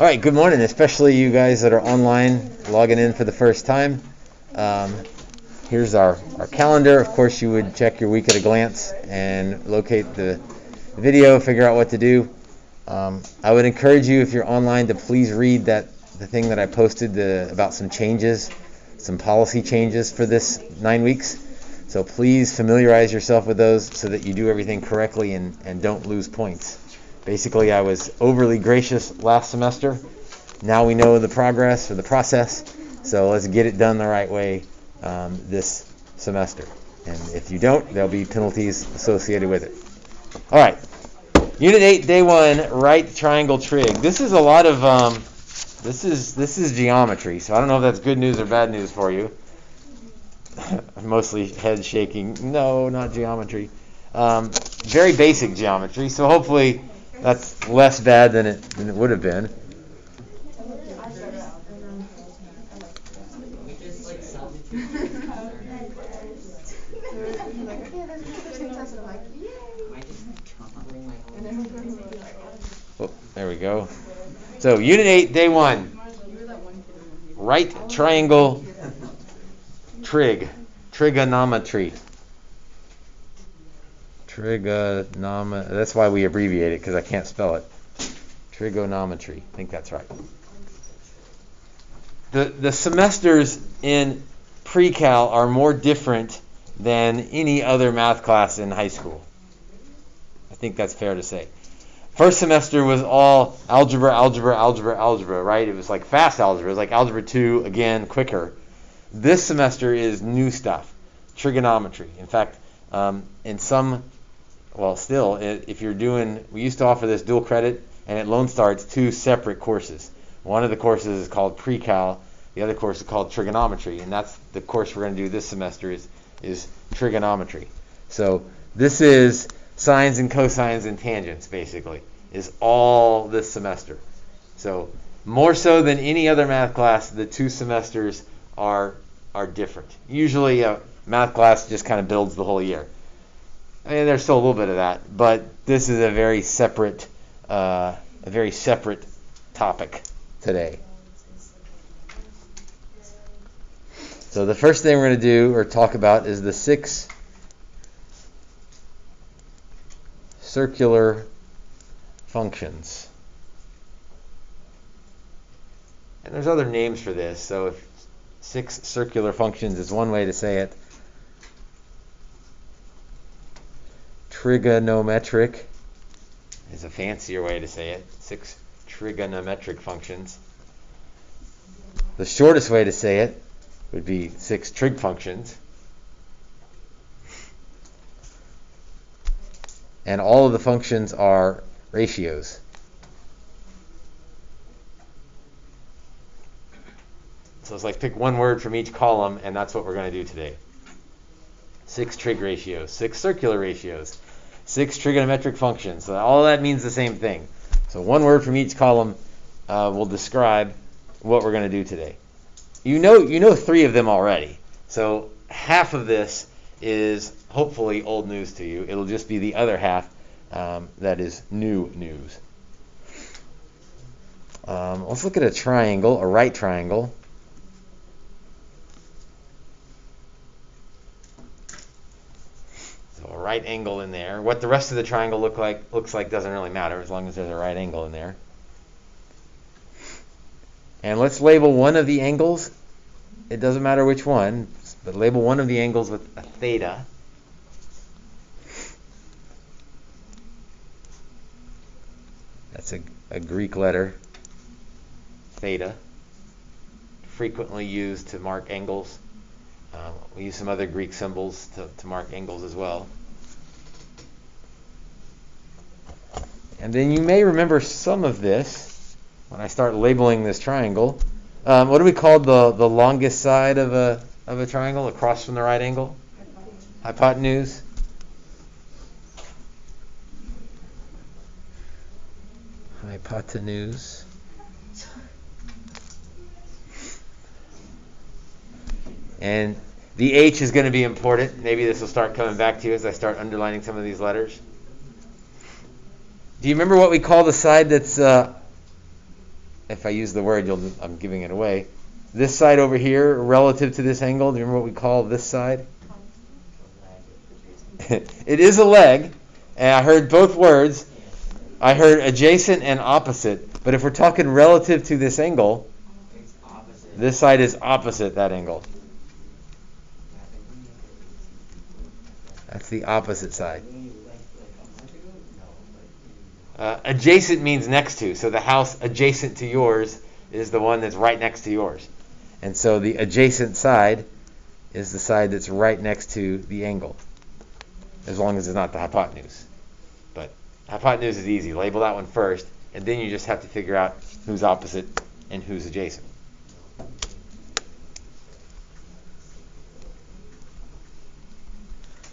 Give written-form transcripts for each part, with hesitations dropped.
All right, good morning, especially you guys that are online, logging in for the first time. Here's our calendar. Of course, you would check your week at a glance and locate the video, figure out what to do. I would encourage you, if you're online, to please read the thing that I posted about some changes, some policy changes for this 9 weeks. So please familiarize yourself with those so that you do everything correctly and don't lose points. Basically, I was overly gracious last semester. Now we know the progress or the process, so let's get it done the right way this semester. And if you don't, there'll be penalties associated with it. All right, Unit 8, Day 1, right triangle trig. This is a lot of, this is geometry, so I don't know if that's good news or bad news for you. Mostly head shaking. No, not geometry. Very basic geometry, so hopefully that's less bad than it would have been. Oh, there we go. So, Unit 8, Day 1. Right triangle trig. Trigonometry. That's why we abbreviate it, because I can't spell it. Trigonometry. I think that's right. The semesters in pre-cal are more different than any other math class in high school. I think that's fair to say. First semester was all algebra, right? It was like fast algebra. It was like algebra 2, again, quicker. This semester is new stuff, trigonometry. In fact, if you're doing, we used to offer this dual credit, and at Lone Star it's 2 separate courses. One of the courses is called pre-cal, the other course is called trigonometry, and that's the course we're going to do this semester is trigonometry. So this is sines and cosines and tangents, basically, is all this semester. So more so than any other math class, the 2 semesters are different. Usually a math class just kind of builds the whole year. I mean, there's still a little bit of that, but this is a very separate topic today. So the first thing we're going to do or talk about is the 6 circular functions. And there's other names for this, so if 6 circular functions is one way to say it. Trigonometric is a fancier way to say it. 6 trigonometric functions. The shortest way to say it would be 6 trig functions. And all of the functions are ratios. So it's like pick one word from each column, and that's what we're going to do today. 6 trig ratios, 6 circular ratios, 6 trigonometric functions. So all that means the same thing. So one word from each column will describe what we're going to do today. You know 3 of them already. So half of this is hopefully old news to you. It'll just be the other half that is new news. Let's look at a triangle, a right triangle. So a right angle in there. What the rest of the triangle looks like doesn't really matter as long as there's a right angle in there. And let's label one of the angles. It doesn't matter which one, but label one of the angles with a theta. That's a Greek letter, theta, frequently used to mark angles. We use some other Greek symbols to mark angles as well. And then you may remember some of this when I start labeling this triangle. What do we call the longest side of a triangle across from the right angle? Hypotenuse. Hypotenuse. And the H is going to be important. Maybe this will start coming back to you as I start underlining some of these letters. Do you remember what we call the side that's if I use the word, I'm giving it away. This side over here, relative to this angle, do you remember what we call this side? It is a leg, and I heard both words. I heard adjacent and opposite, but if we're talking relative to this angle, this side is opposite that angle. That's the opposite side. Adjacent means next to, so the house adjacent to yours is the one that's right next to yours. And so the adjacent side is the side that's right next to the angle, as long as it's not the hypotenuse. But hypotenuse is easy. Label that one first, and then you just have to figure out who's opposite and who's adjacent.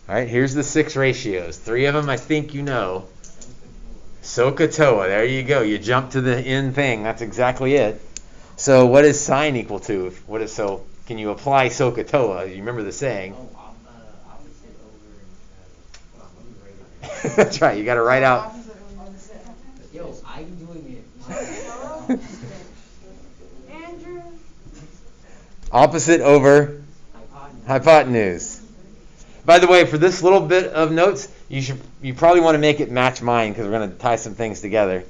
All right, here's the 6 ratios. 3 of them I think you know. SOHCAHTOA, there you go. You jump to the end thing. That's exactly it. So what is sine equal to? Can you apply SOHCAHTOA? You remember the saying. Opposite over. That's right. You got to write out. Yo, I'm doing it. Andrew. Opposite over hypotenuse. By the way, for this little bit of notes, you probably want to make it match mine because we're going to tie some things together.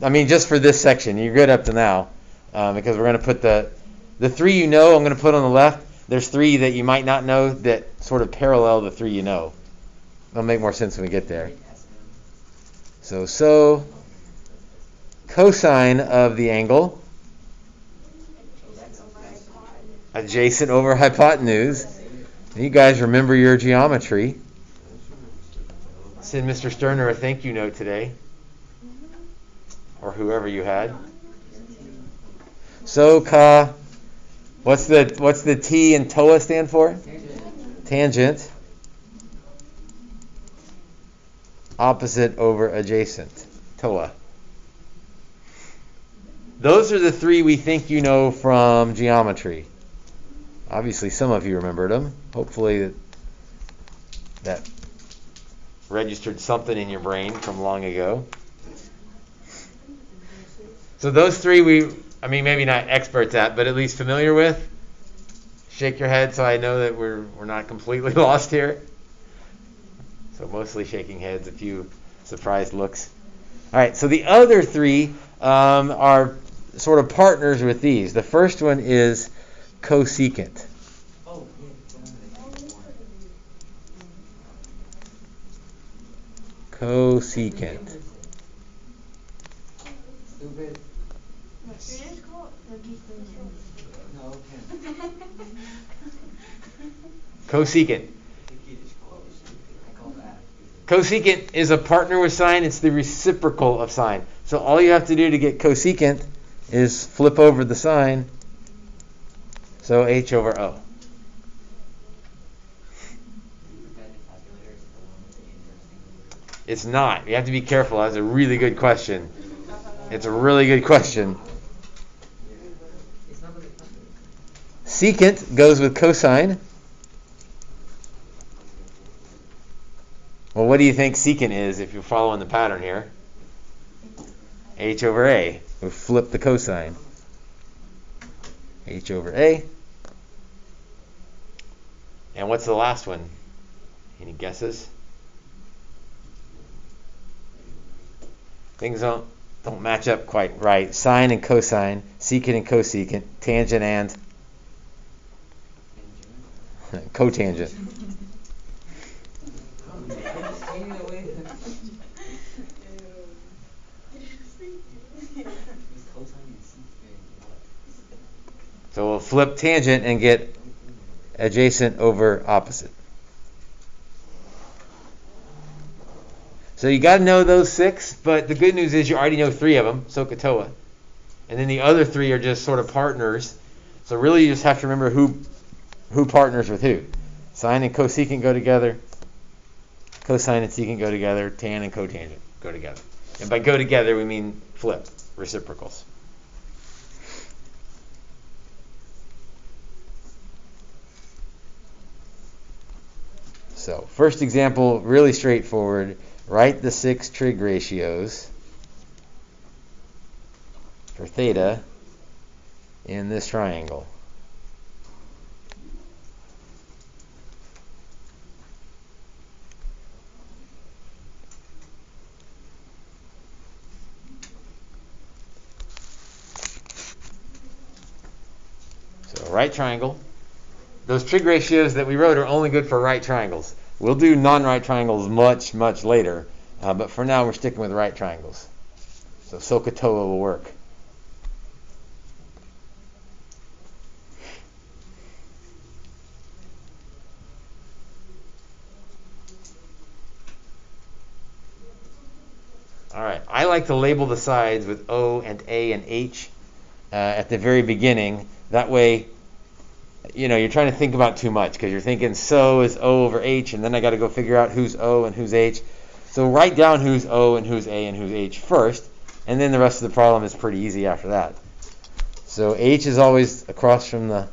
Just for this section, you're good up to now because we're going to put the 3 you know. I'm going to put on the left. There's 3 that you might not know that sort of parallel the 3 you know. It'll make more sense when we get there. So cosine of the angle adjacent over hypotenuse. You guys remember your geometry. Send Mr. Sterner a thank you note today, or whoever you had. So what's the T in TOA stand for? Tangent. Opposite over adjacent. TOA. Those are the 3 we think you know from geometry. Obviously, some of you remembered them. Hopefully that registered something in your brain from long ago. So those 3 maybe not experts at, but at least familiar with. Shake your head so I know that we're not completely lost here. So mostly shaking heads, a few surprised looks. All right, so the other 3 are sort of partners with these. The first one is cosecant. Cosecant. Stupid. Cosecant. Cosecant is a partner with sine. It's the reciprocal of sine. So all you have to do to get cosecant is flip over the sign. So H over O. It's not. You have to be careful. That's a really good question. It's a really good question. Secant goes with cosine. Well, what do you think secant is if you're following the pattern here? H over A. We flip the cosine. H over A. And what's the last one? Any guesses? Things don't match up quite right. Sine and cosine, secant and cosecant, tangent and cotangent. So we'll flip tangent and get adjacent over opposite. So you got to know those 6, but the good news is you already know 3 of them, SOHCAHTOA. And then the other 3 are just sort of partners. So really you just have to remember who partners with who. Sine and cosecant go together. Cosine and secant go together. Tan and cotangent go together. And by go together we mean flip, reciprocals. So first example, really straightforward. Write the 6 trig ratios. for theta in this triangle. So right triangle. Those trig ratios that we wrote are only good for right triangles. We'll do non-right triangles much, much later, but for now we're sticking with right triangles. So SOHCAHTOA will work. All right, I like to label the sides with O and A and H at the very beginning. That way, you know, you're trying to think about too much because you're thinking so is O over H, and then I got to go figure out who's O and who's H. So write down who's O and who's A and who's H first, and then the rest of the problem is pretty easy after that. So H is always across from the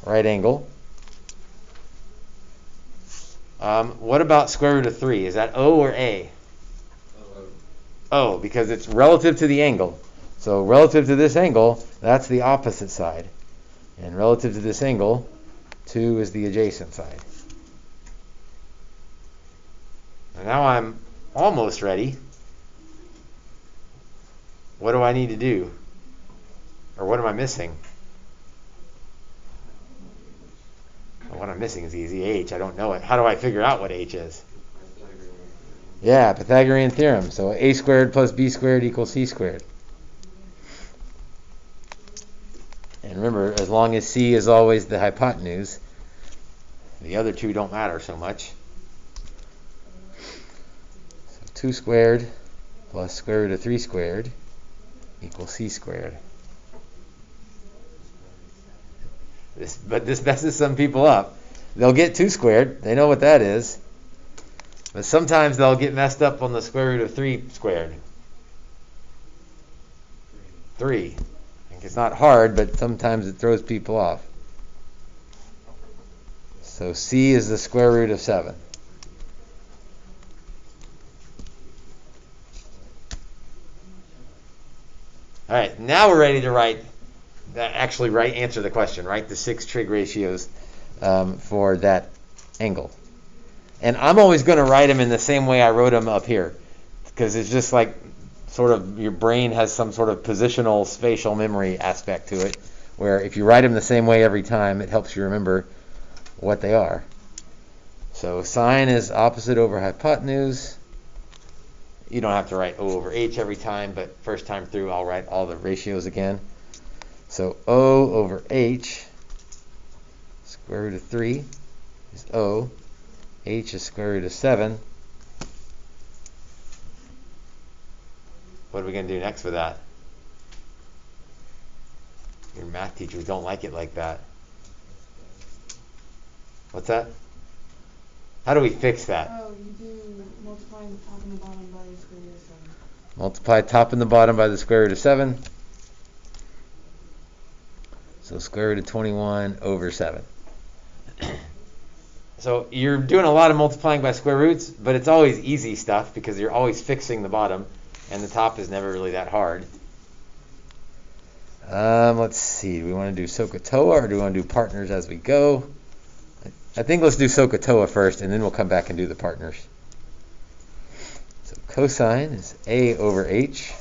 right angle. What about square root of 3? Is that O or A? O, because it's relative to the angle. So relative to this angle, that's the opposite side. And relative to this angle, 2 is the adjacent side. And now I'm almost ready. What do I need to do? Or what am I missing? Well, what I'm missing is easy. H, I don't know it. How do I figure out what H is? Yeah, Pythagorean Theorem. So a squared plus b squared equals c squared. And remember, as long as c is always the hypotenuse, the other two don't matter so much. So 2 squared plus square root of 3 squared equals c squared. But this messes some people up. They'll get 2 squared. They know what that is. But sometimes they'll get messed up on the square root of 3 squared. 3. It's not hard, but sometimes it throws people off. So c is the square root of 7. All right, now we're ready to answer the question, right? The 6 trig ratios for that angle. And I'm always going to write them in the same way I wrote them up here, because it's just like sort of your brain has some sort of positional spatial memory aspect to it, where if you write them the same way every time, it helps you remember what they are. So sine is opposite over hypotenuse. You don't have to write O over H every time, but first time through I'll write all the ratios again. So O over H, square root of 3 is O. H is square root of 7. What are we going to do next with that? Your math teachers don't like it like that. What's that? How do we fix that? Oh, you do multiplying the top and the bottom by the square root of 7. Multiply top and the bottom by the square root of 7. So square root of 21 over 7. So you're doing a lot of multiplying by square roots, but it's always easy stuff because you're always fixing the bottom, and the top is never really that hard. Let's see. Do we want to do SOHCAHTOA or do we want to do partners as we go? I think let's do SOHCAHTOA first, and then we'll come back and do the partners. So cosine is A over H.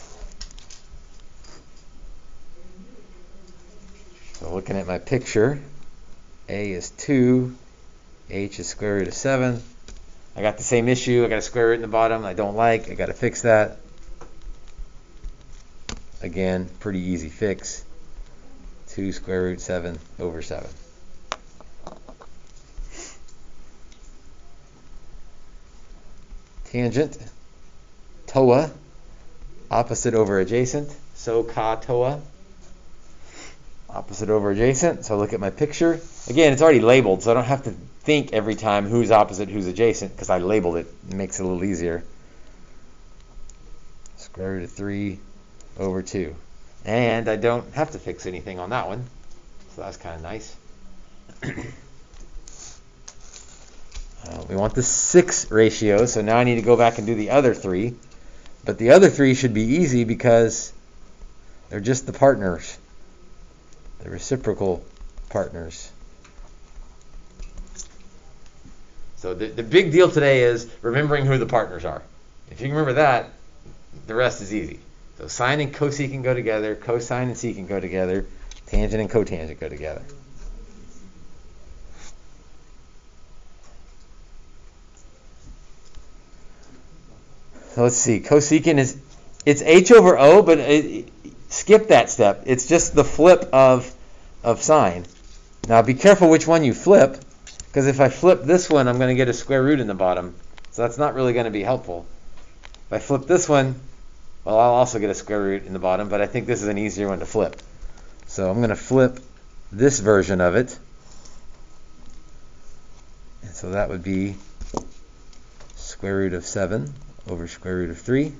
So looking at my picture, A is 2. H is square root of 7. I got the same issue. I got a square root in the bottom I don't like. I got to fix that. Again, pretty easy fix. 2 square root 7 over 7. Tangent, TOA, opposite over adjacent. SOHCAHTOA. Opposite over adjacent. So look at my picture. Again, it's already labeled, so I don't have to think every time who's opposite, who's adjacent, because I labeled it. It makes it a little easier. Square root of 3 over 2. And I don't have to fix anything on that one. So that's kind of nice. We want the 6 ratio, so now I need to go back and do the other 3. But the other 3 should be easy because They're just the partners, the reciprocal partners. So the big deal today is remembering who the partners are. If you can remember that, the rest is easy. So sine and cosecant go together, cosine and secant go together, tangent and cotangent go together. So let's see, cosecant it's h over o, but skip that step. It's just the flip of sine. Now be careful which one you flip, because if I flip this one, I'm going to get a square root in the bottom. So that's not really going to be helpful. If I flip this one, well, I'll also get a square root in the bottom, but I think this is an easier one to flip. So I'm going to flip this version of it. And so that would be square root of 7 over square root of 3.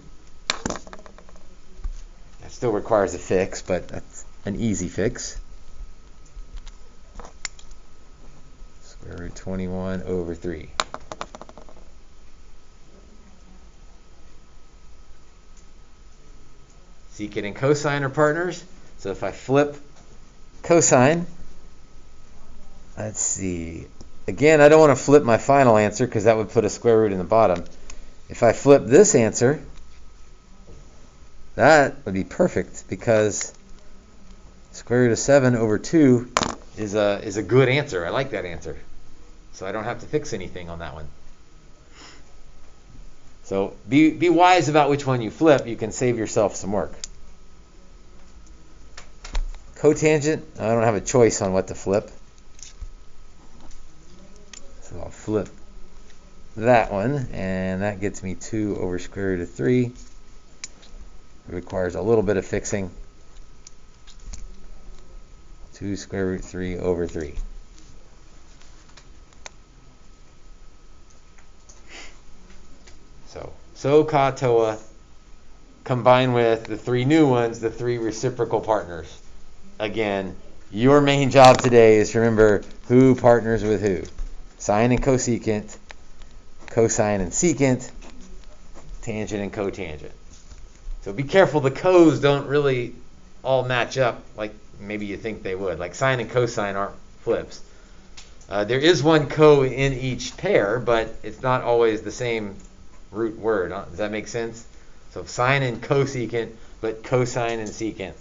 That still requires a fix, but that's an easy fix. Square root 21 over 3. Secant and cosine are partners. So if I flip cosine, let's see. Again, I don't want to flip my final answer because that would put a square root in the bottom. If I flip this answer, that would be perfect because square root of 7 over 2 is a good answer. I like that answer. So I don't have to fix anything on that one. So be wise about which one you flip. You can save yourself some work. Cotangent, I don't have a choice on what to flip. So I'll flip that one, and that gets me 2 over square root of 3. It requires a little bit of fixing. 2 square root 3 over 3. So ka, toa, combined with the 3 new ones, the 3 reciprocal partners. Again, your main job today is to remember who partners with who. Sine and cosecant, cosine and secant, tangent and cotangent. So be careful, the cos don't really all match up like maybe you think they would. Like sine and cosine aren't flips. There is one co in each pair, but it's not always the same root word. Does that make sense? So sine and cosecant, but cosine and secant.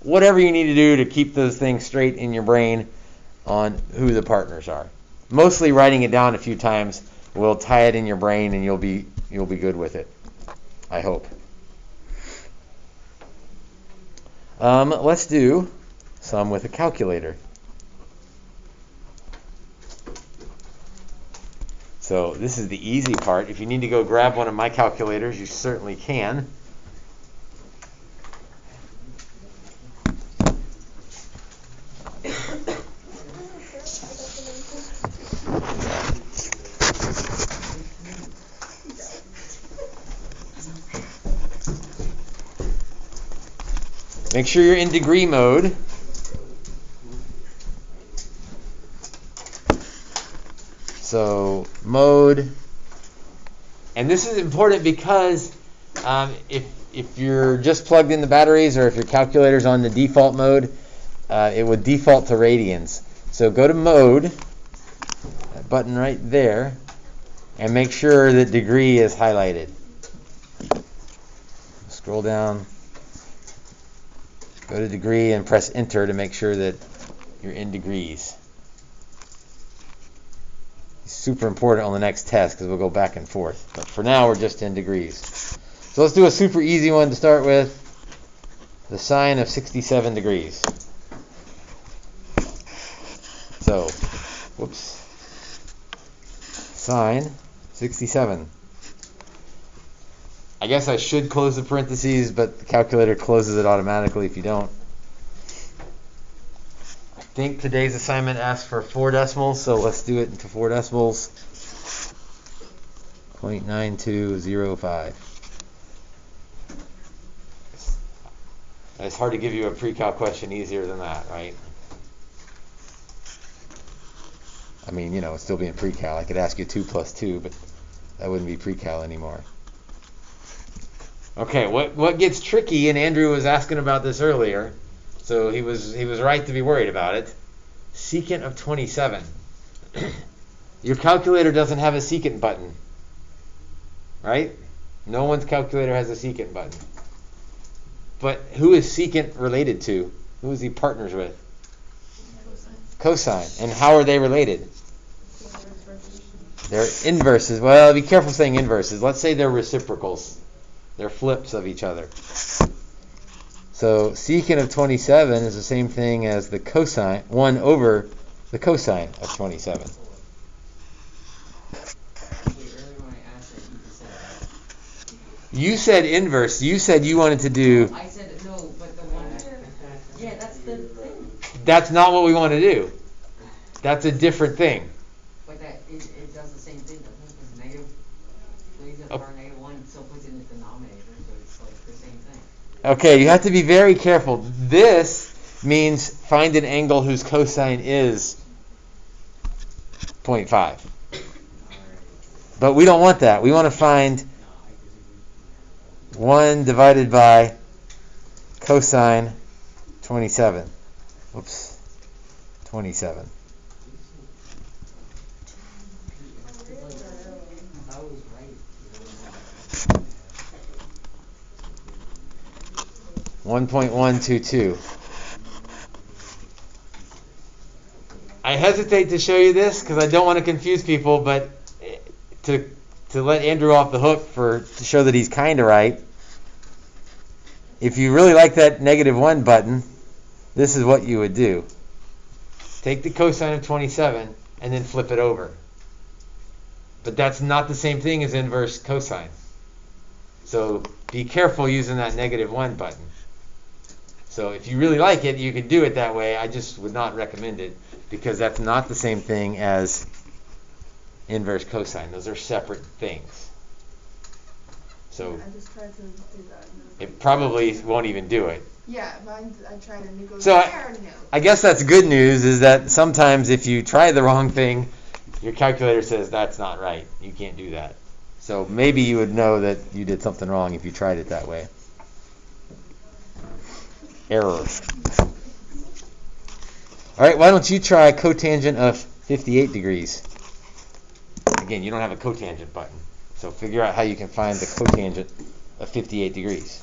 Whatever you need to do to keep those things straight in your brain on who the partners are. Mostly writing it down a few times will tie it in your brain and you'll be good with it. I hope. Let's do some with a calculator. So this is the easy part. If you need to go grab one of my calculators, you certainly can. Make sure you're in degree mode. So mode, and this is important because if you're just plugged in the batteries or if your calculator's on the default mode, it would default to radians. So go to mode, that button right there, and make sure that degree is highlighted. Scroll down, go to degree and press enter to make sure that you're in degrees. Super important on the next test because we'll go back and forth. But for now, we're just in degrees. So let's do a super easy one to start with. The sine of 67 degrees. So, whoops. Sine 67. I guess I should close the parentheses, but the calculator closes it automatically if you don't. I think today's assignment asks for 4 decimals, so let's do it into 4 decimals. 0.9205. It's hard to give you a pre-cal question easier than that, right? I mean, you know, it's still being pre-cal. I could ask you 2 plus 2, but that wouldn't be pre-cal anymore. Okay, what gets tricky, and Andrew was asking about this earlier, so he was right to be worried about it. Secant of 27. Your calculator doesn't have a secant button, right? No one's calculator has a secant button. But who is secant related to? Who is he partners with? Cosine. And how are they related? They're inverses. Well, be careful saying inverses. Let's say they're reciprocals. They're flips of each other. So secant of 27 is the same thing as the cosine, 1 over the cosine of 27. Wait, earlier when I asked that, You said inverse. You said you wanted to do... I said no, but the one... Yeah, that's the thing. That's not what we want to do. That's a different thing. But it does the same thing, doesn't it? Because negative, raising the power negative 1 still puts it in the denominator, so it's like the same thing. Okay, you have to be very careful. This means find an angle whose cosine is 0.5. But we don't want that. We want to find 1 divided by cosine 27. Oops. 27. I was right. 1.122. I hesitate to show you this because I don't want to confuse people, but to let Andrew off the hook to show that he's kind of right, if you really like that -1 button, this is what you would do. Take the cosine of 27 and then flip it over. But that's not the same thing as inverse cosine. So be careful using that -1 button. So if you really like it, you could do it that way. I just would not recommend it because that's not the same thing as inverse cosine. Those are separate things. So I just tried to do that. it probably won't even do it. Yeah, mine, I tried and it goes So there, no. I guess that's good news, is that sometimes if you try the wrong thing, your calculator says that's not right. You can't do that. So maybe you would know that you did something wrong if you tried it that way. Error. All right, why don't you try cotangent of 58 degrees? Again, you don't have a cotangent button. So figure out how you can find the cotangent of 58 degrees.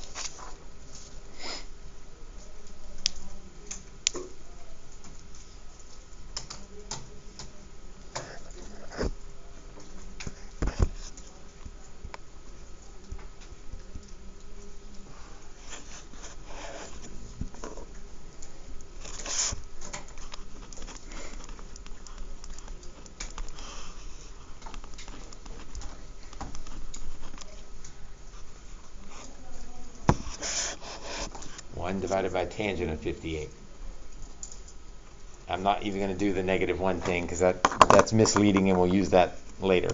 Divided by tangent of 58. I'm not even going to do the -1 thing because that's misleading, and we'll use that later.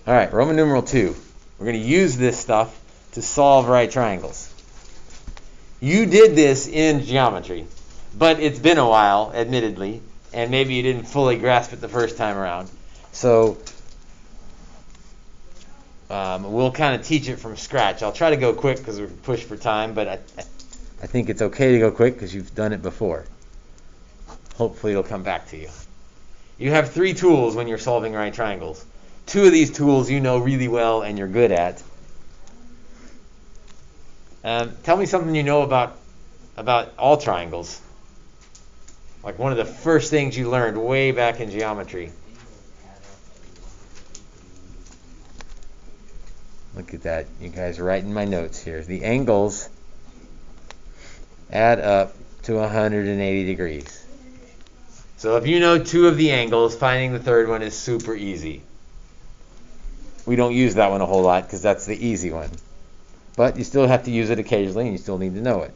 All right, Roman numeral 2. We're going to use this stuff to solve right triangles. You did this in geometry, but it's been a while, admittedly, and maybe you didn't fully grasp it the first time around. So we'll kind of teach it from scratch. I'll try to go quick because we're pushed for time, but I think it's okay to go quick because you've done it before. Hopefully it'll come back to you. You have 3 tools when you're solving right triangles. 2 of these tools you know really well and you're good at. Tell me something you know about all triangles. Like one of the first things you learned way back in geometry. Look at that. You guys are writing my notes here. The angles add up to 180 degrees. So if you know 2 of the angles, finding the third one is super easy. We don't use that one a whole lot because that's the easy one. But you still have to use it occasionally, and you still need to know it.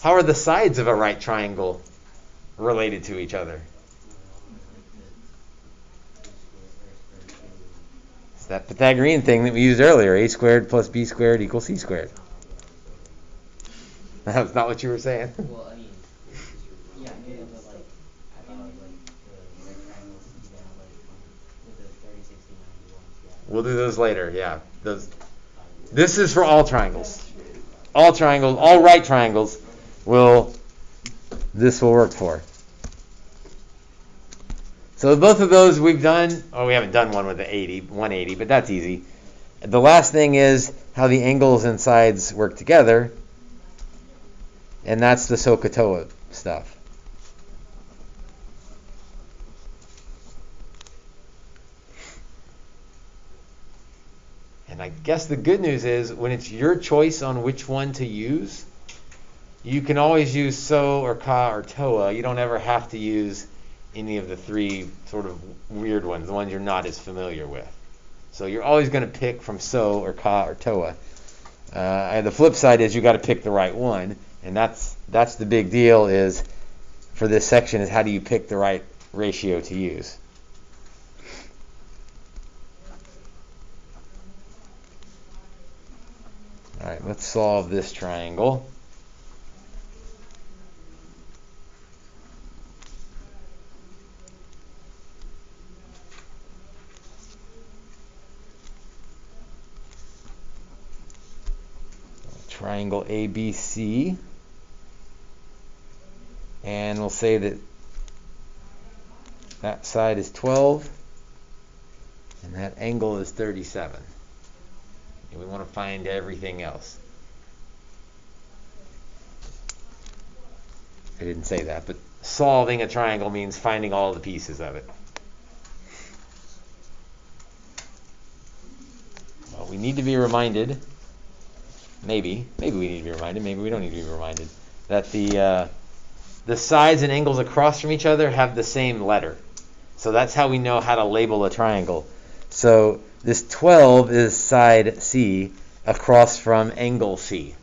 How are the sides of a right triangle related to each other? It's that Pythagorean thing that we used earlier, a squared plus b squared equals c squared. That's not what you were saying. Well, I mean, yeah, maybe, but like, I thought like the right triangles down like with the 30, 60, 91. Yeah. We'll do those later, yeah. This is for all triangles. All triangles, all right triangles this will work for. So both of those we've done. Oh, we haven't done one with the 180, but that's easy. The last thing is how the angles and sides work together, and that's the SOHCAHTOA stuff. And I guess the good news is when it's your choice on which one to use, you can always use SO or CA or TOA. You don't ever have to use any of the three sort of weird ones, the ones you're not as familiar with. So you're always going to pick from SO or CA or TOA. And the flip side is you got to pick the right one, and that's the big deal is for this section is how do you pick the right ratio to use. All right, let's solve this triangle. Triangle ABC, and we'll say that side is 12 and that angle is 37. And we want to find everything else. I didn't say that, but solving a triangle means finding all the pieces of it. Well, we need to be reminded, maybe we need to be reminded, maybe we don't need to be reminded, that the sides and angles across from each other have the same letter. So that's how we know how to label a triangle. So this 12 is side C across from angle C.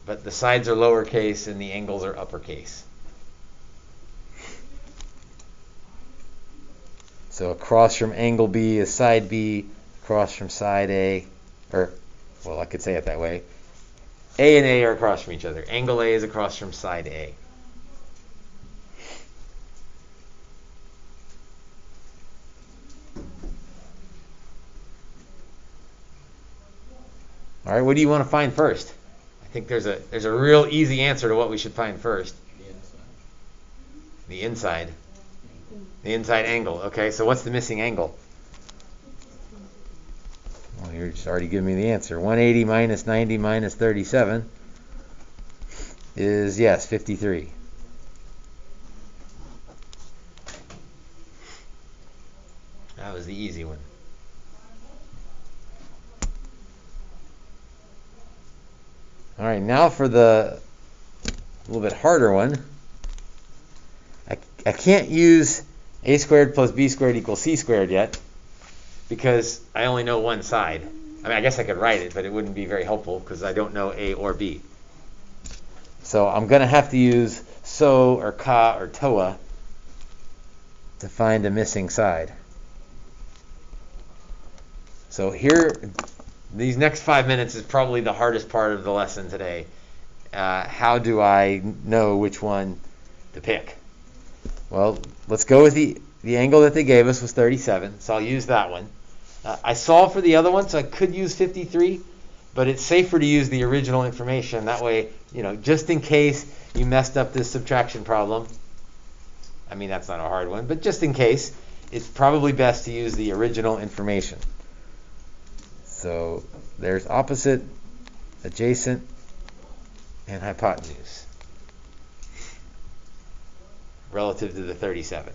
But the sides are lowercase and the angles are uppercase. So across from angle B is side B, across from side A, well, I could say it that way. A and A are across from each other. Angle A is across from side A. All right, what do you want to find first? I think there's a real easy answer to what we should find first. The inside. The inside angle. Okay, so what's the missing angle? Well, you're just already giving me the answer. 180 minus 90 minus 37 is, yes, 53. That was the easy one. All right, now for the little bit harder one. I can't use a squared plus b squared equals c squared yet because I only know one side. I mean, I guess I could write it, but it wouldn't be very helpful because I don't know a or b. So I'm going to have to use SO or CA or TOA to find a missing side. So here, these next 5 minutes is probably the hardest part of the lesson today. How do I know which one to pick? Well, let's go with the angle that they gave us was 37, so I'll use that one. I solved for the other one, so I could use 53, but it's safer to use the original information. That way, just in case you messed up this subtraction problem, I mean, that's not a hard one, but just in case, it's probably best to use the original information. So there's opposite, adjacent, and hypotenuse relative to the 37.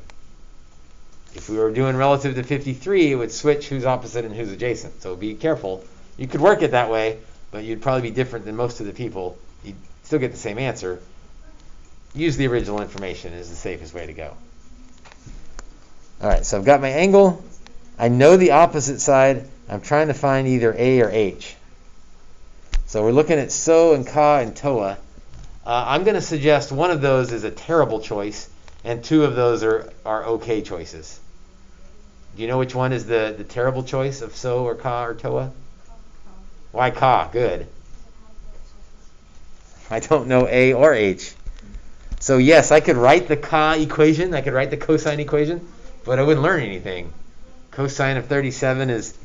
If we were doing relative to 53, it would switch who's opposite and who's adjacent. So be careful. You could work it that way, but you'd probably be different than most of the people. You'd still get the same answer. Use the original information is the safest way to go. All right, so I've got my angle. I know the opposite side. I'm trying to find either A or H. So we're looking at SO and CA and TOA. I'm going to suggest one of those is a terrible choice, and two of those are okay choices. Do you know which one is the terrible choice of so or ka or toa? Why ka? Good. I don't know A or H. So yes, I could write the ka equation, I could write the cosine equation, but I wouldn't learn anything. Cosine of 37 is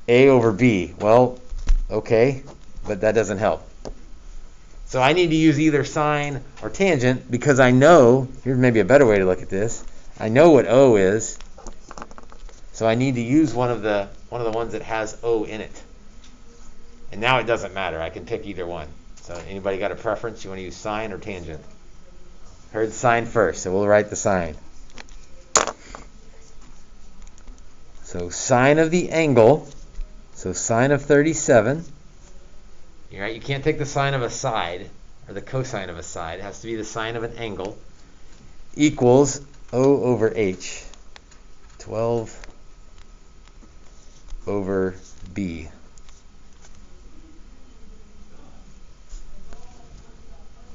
A over B. Well, okay, but that doesn't help. So I need to use either sine or tangent because I know, here's maybe a better way to look at this, I know what O is, so I need to use one of the ones that has O in it. And now it doesn't matter, I can pick either one. So anybody got a preference? You want to use sine or tangent? Heard sine first, so we'll write the sine. So sine of the angle, so sine of 37, right? You can't take the sine of a side or the cosine of a side. It has to be the sine of an angle, equals O over H, 12 over B.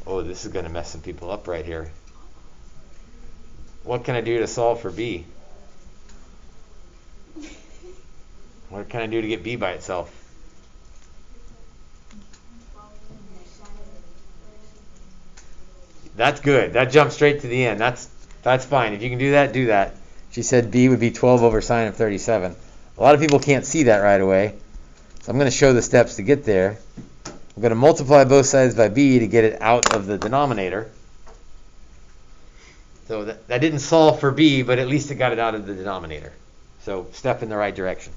Oh, this is going to mess some people up right here. What can I do to solve for B? What can I do to get B by itself? That's good. That jumps straight to the end. That's fine. If you can do that, do that. She said B would be 12 over sine of 37. A lot of people can't see that right away. So I'm going to show the steps to get there. I'm going to multiply both sides by B to get it out of the denominator. So that didn't solve for B, but at least it got it out of the denominator. So step in the right direction.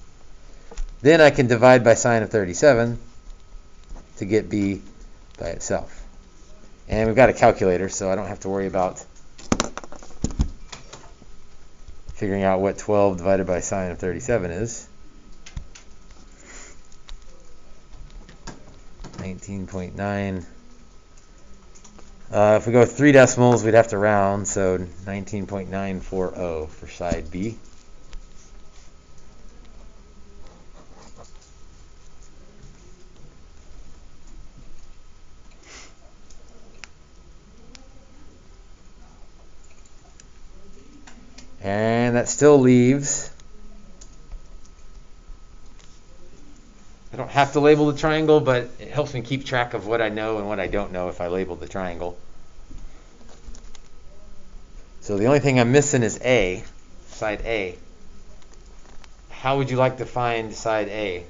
Then I can divide by sine of 37 to get B by itself. And we've got a calculator, so I don't have to worry about figuring out what 12 divided by sine of 37 is. 19.9. If we go 3 decimals, we'd have to round, so 19.940 for side B. And that still leaves, I don't have to label the triangle, but it helps me keep track of what I know and what I don't know if I label the triangle. So the only thing I'm missing is A, side A. How would you like to find side A?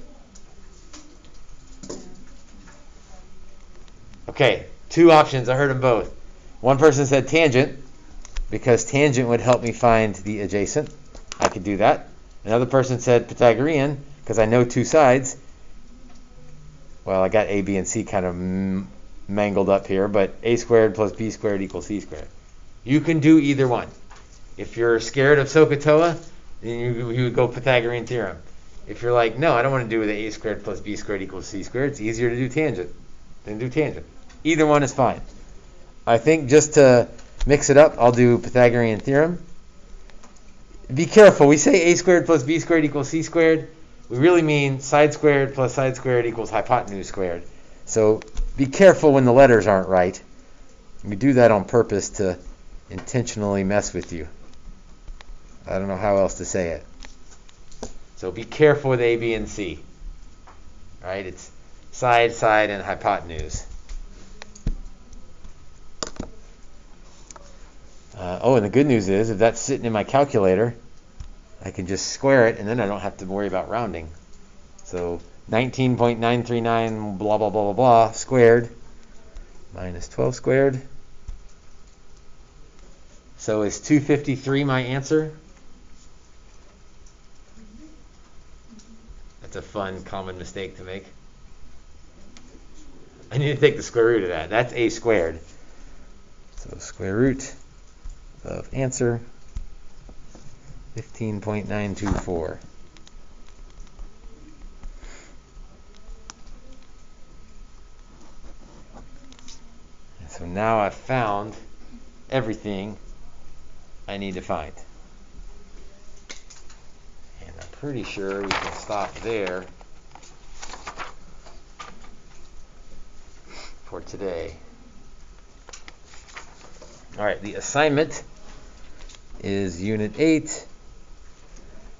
Okay, 2 options. I heard them both. One person said tangent, because tangent would help me find the adjacent. I could do that. Another person said Pythagorean, because I know 2 sides. Well, I got A, B, and C kind of mangled up here, but A squared plus B squared equals C squared. You can do either one. If you're scared of SOHCAHTOA, then you would go Pythagorean Theorem. If you're like, no, I don't want to do the A squared plus B squared equals C squared, it's easier to do tangent, then do tangent. Either one is fine. I think just to mix it up, I'll do Pythagorean Theorem. Be careful, we say A squared plus B squared equals C squared. We really mean side squared plus side squared equals hypotenuse squared. So be careful when the letters aren't right. We do that on purpose to intentionally mess with you. I don't know how else to say it. So be careful with A, B, and C. Right? It's side, side, and hypotenuse. And the good news is, if that's sitting in my calculator, I can just square it, and then I don't have to worry about rounding. So 19.939 blah, blah, blah, blah, blah squared minus 12 squared. So is 253 my answer? That's a fun, common mistake to make. I need to take the square root of that. That's A squared. So square root of answer 15.924. So now I've found everything I need to find. And I'm pretty sure we can stop there for today. All right, the assignment is Unit 8,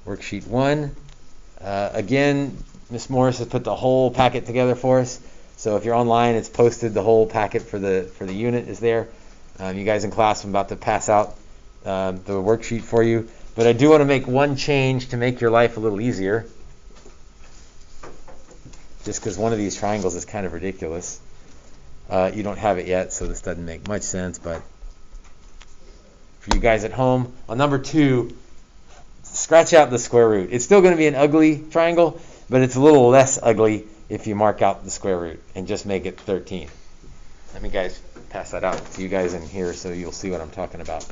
Worksheet 1. Again, Miss Morris has put the whole packet together for us. So if you're online, it's posted. The whole packet for the unit is there. You guys in class, I'm about to pass out the worksheet for you. But I do want to make one change to make your life a little easier. Just because one of these triangles is kind of ridiculous. You don't have it yet, so this doesn't make much sense. But for you guys at home, on number 2, scratch out the square root. It's still going to be an ugly triangle, but it's a little less ugly if you mark out the square root and just make it 13. Let me guys pass that out to you guys in here so you'll see what I'm talking about.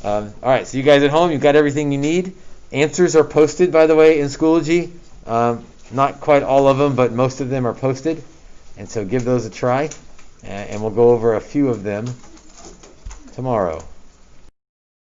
All right, so you guys at home, you've got everything you need. Answers are posted, by the way, in Schoology. Not quite all of them, but most of them are posted. And so give those a try, and we'll go over a few of them tomorrow.